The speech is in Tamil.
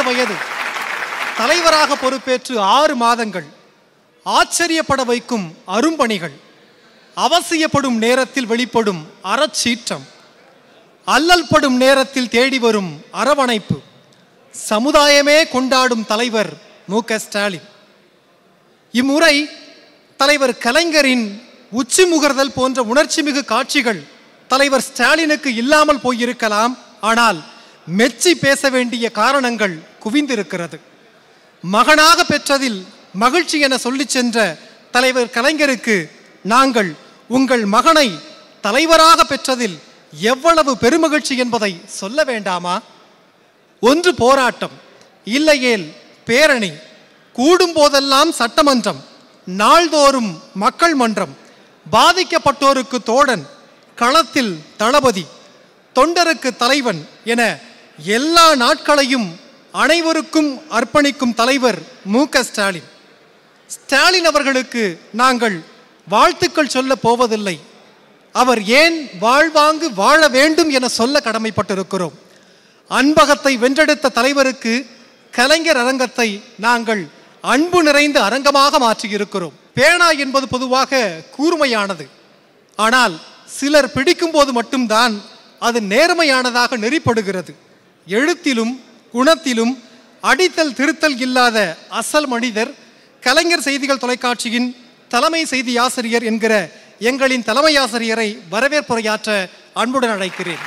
வயது தலைவராக பொறுப்பேற்று 6 மாதங்கள் ஆச்சரியப்பட வைக்கும் அரும்பணிகள், அவசியப்படும் நேரத்தில் வெளிப்படும் அறச்சீற்றம், அல்லல்படும் நேரத்தில் தேடி வரும் அரவணைப்பு, சமுதாயமே கொண்டாடும் தலைவர் மு.க. ஸ்டாலின். இம்முறை தலைவர் கலைஞரின் உச்சி முகர்தல் போன்ற உணர்ச்சிமிகு காட்சிகள் தலைவர் ஸ்டாலினுக்கு இல்லாமல் போயிருக்கலாம். ஆனால் மெச்சி பேச வேண்டிய காரணங்கள் குவிந்திருக்கிறது. மகனாக பெற்றதில் மகிழ்ச்சி என சொல்லி சென்ற தலைவர் கலைஞருக்கு நாங்கள் உங்கள் மகனை தலைவராக பெற்றதில் எவ்வளவு பெருமகிழ்ச்சி என்பதை சொல்ல வேண்டாமா? ஒன்று போராட்டம், இல்லையேல் பேரணி, கூடும் போதெல்லாம் சட்டமன்றம், நாள்தோறும் மக்கள் மன்றம், பாதிக்கப்பட்டோருக்கு தோழன், களத்தில் தளபதி, தொண்டருக்கு தலைவன் என எல்லா நாட்களையும் அனைவருக்கும் அர்ப்பணிக்கும் தலைவர் மு.க. ஸ்டாலின். ஸ்டாலின் அவர்களுக்கு நாங்கள் வாழ்த்துக்கள் சொல்ல போவதில்லை. அவர் ஏன் வாழ்வாங்கு வாழ வேண்டும் என சொல்ல கடமைப்பட்டிருக்கிறோம். அன்பகத்தை வென்றெடுத்த தலைவருக்கு கலைஞர் அரங்கத்தை நாங்கள் அன்பு நிறைந்த அரங்கமாக மாற்றியிருக்கிறோம். பேனா என்பது பொதுவாக கூர்மையானது. ஆனால் சிலர் பிடிக்கும் போது மட்டும்தான் அது நேர்மையானதாக நெறிப்படுகிறது. எழுத்திலும் குணத்திலும் அடித்தல் திருத்தல் இல்லாத அசல் மனிதர் கலைஞர் செய்திகள் தொலைக்காட்சியின் தலைமை செய்தி ஆசிரியர் என்கிற எங்களின் தலைமை ஆசிரியரை வரவேற்புரையாற்ற அன்புடன் அழைக்கிறேன்.